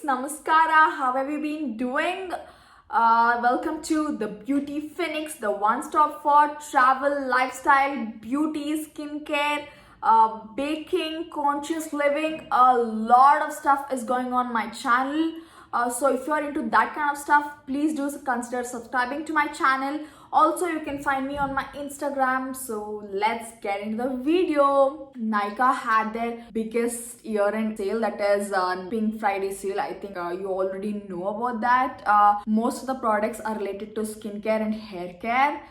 Namaskara. How have you been doing? Welcome to the Beauty Phoenix, the one-stop for travel, lifestyle, beauty, skincare, baking, conscious living. A lot of stuff is going on my channel. So if you're into that kind of stuff, please do consider subscribing to my channel. Also, you can find me on my Instagram. So let's get into the video. Nykaa had their biggest year-end sale, that is Pink Friday sale. I think you already know about that. Most of the products are related to skincare and hair care.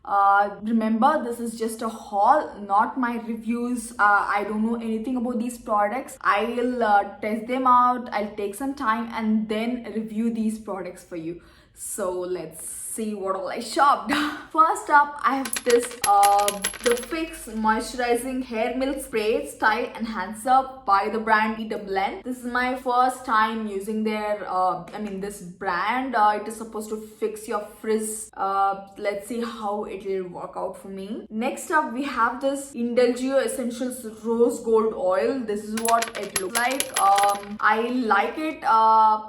Remember, this is just a haul, not my reviews. I don't know anything about these products. I'll test them out. I'll take some time and then review these products for you. So let's see what all I shopped. First up, I have this the Fix Moisturizing Hair Milk Spray Style Enhancer by the brand EWN. This is my first time using their this brand. It is supposed to fix your frizz. Let's see how it will work out for me. Next up, we have this Indulgio Essentials Rose Gold Oil. This is what it looks like. I like it.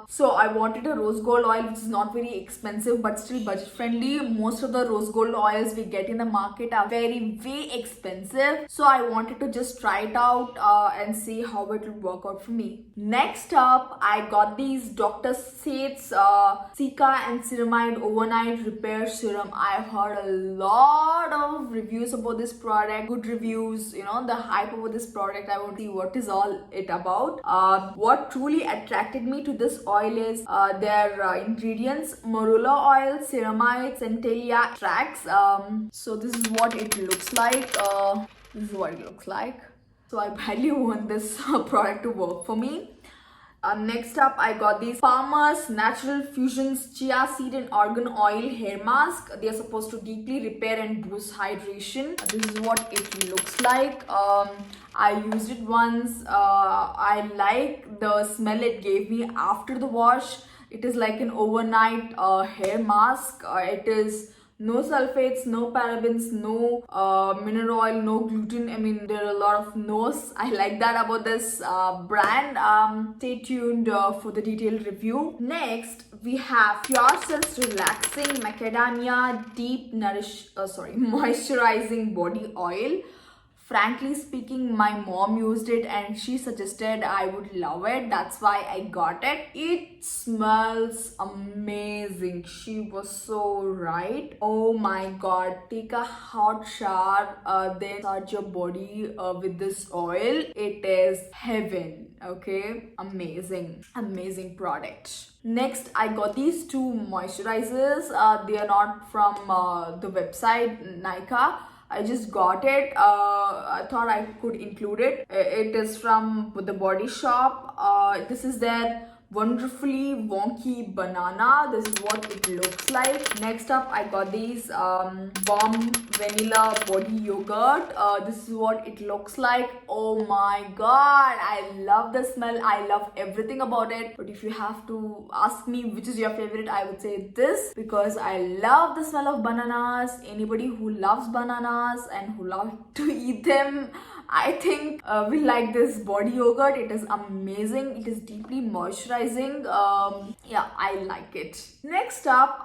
So I wanted a rose gold oil which is not very expensive but still budget friendly. Most of the rose gold oils we get in the market are way expensive, so I wanted to just try it out and see how it will work out for me. Next up, I got these Dr. Sate's Cica and Ceramide Overnight Repair Serum. I've heard a lot of reviews about this product, good reviews, you know, the hype over this product. I want to see what is all it about. What truly attracted me to this oil is their ingredients: marula oil, ceramides, centellia tracks. So this is what it looks like. So I badly want this product to work for me. Next up, I got these Farmers Natural Fusions Chia Seed and Argan Oil Hair Mask. They are supposed to deeply repair and boost hydration. This is what it looks like. I used it once. I like the smell it gave me after the wash. It is like an overnight hair mask. It is no sulfates, no parabens, no mineral oil, no gluten. I mean, there are a lot of no's. I like that about this brand. Stay tuned for the detailed review. Next, we have Pure Cells Relaxing Macadamia Deep Moisturizing Body Oil. Frankly speaking, my mom used it and she suggested I would love it. That's why I got it. It smells amazing. She was so right. Oh my god. Take a hot shower, then massage your body with this oil. It is heaven. Okay, amazing product. Next, I got these two moisturizers. They are not from the website Nykaa. I just got it. I thought I could include it. It is from the Body Shop. This is their Wonderfully Wonky Banana. This is what it looks like. Next up, I got these Bomb Vanilla Body Yogurt. This is what it looks like. Oh my god, I love the smell. I love everything about it. But if you have to ask me which is your favorite, I would say this, because I love the smell of bananas. Anybody who loves bananas and who loves to eat them, I think we like this body yogurt. It is amazing. It is deeply moisturizing. Yeah, I like it. Next up,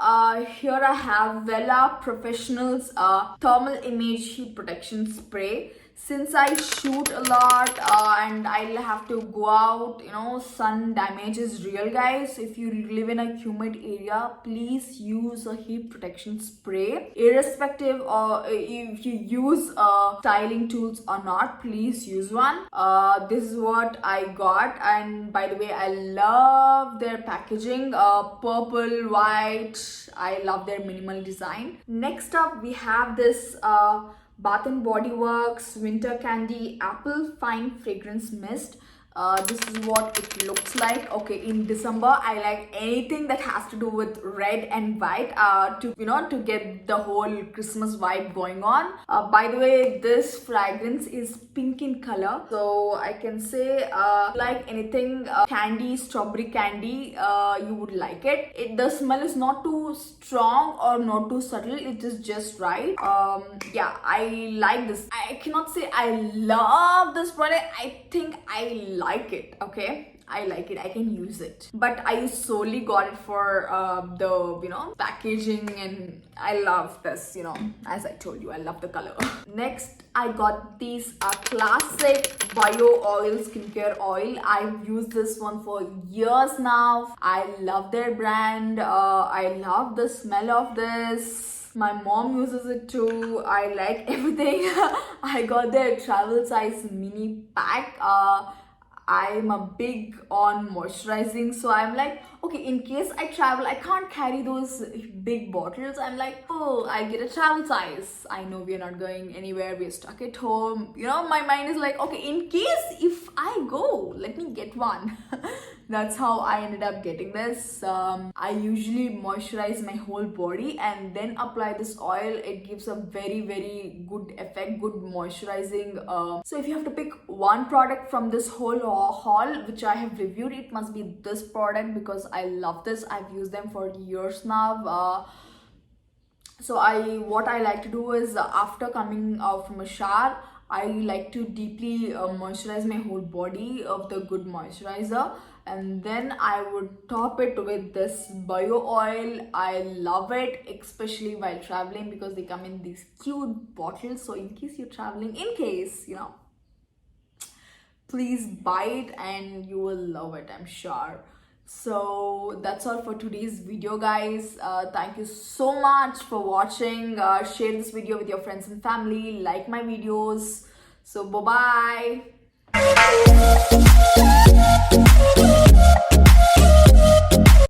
here I have Wella Professionals Thermal Image Heat Protection Spray. Since I shoot a lot and I'll have to go out, you know, sun damage is real, guys. If you live in a humid area, please use a heat protection spray. Irrespective of if you use styling tools or not, please use one. This is what I got, and by the way, I love their packaging. Purple, white. I love their minimal design. Next up, we have this Bath & Body Works Winter Candy Apple Fine Fragrance Mist. This is what it looks like. Okay, in December, I like anything that has to do with red and white to get the whole Christmas vibe going on. By the way, this fragrance is pink in color, so I can say like anything candy, strawberry candy, you would like it. The smell is not too strong or not too subtle. It is just right. Yeah, I like this. I cannot say I love this product. I think I love like it. Okay, I like it, I can use it, but I solely got it for the packaging, and I love this, as I told you, I love the color. Next, I got these classic bio oil skincare oil. I've used this one for years now. I love their brand. I love the smell of this. My mom uses it too. I like everything. I got their travel size mini pack. I'm a big on moisturizing, so I'm like, okay, in case I travel, I can't carry those big bottles. I'm like, oh, I get a travel size. I know we're not going anywhere, we're stuck at home. My mind is like, okay, in case if I go, let me get one. That's how I ended up getting this. I usually moisturize my whole body and then apply this oil. It gives a very, very good effect, good moisturizing. So if you have to pick one product from this whole haul which I have reviewed, it must be this product because I love this. I've used them for years now. So what I like to do is after coming out from a shower, I like to deeply moisturize my whole body of the good moisturizer, and then I would top it with this bio oil. I love it, especially while traveling, because they come in these cute bottles. So in case you're traveling, please buy it and you will love it, I'm sure. So that's all for today's video, guys. Thank you so much for watching. Share this video with your friends and family, like my videos. So bye bye.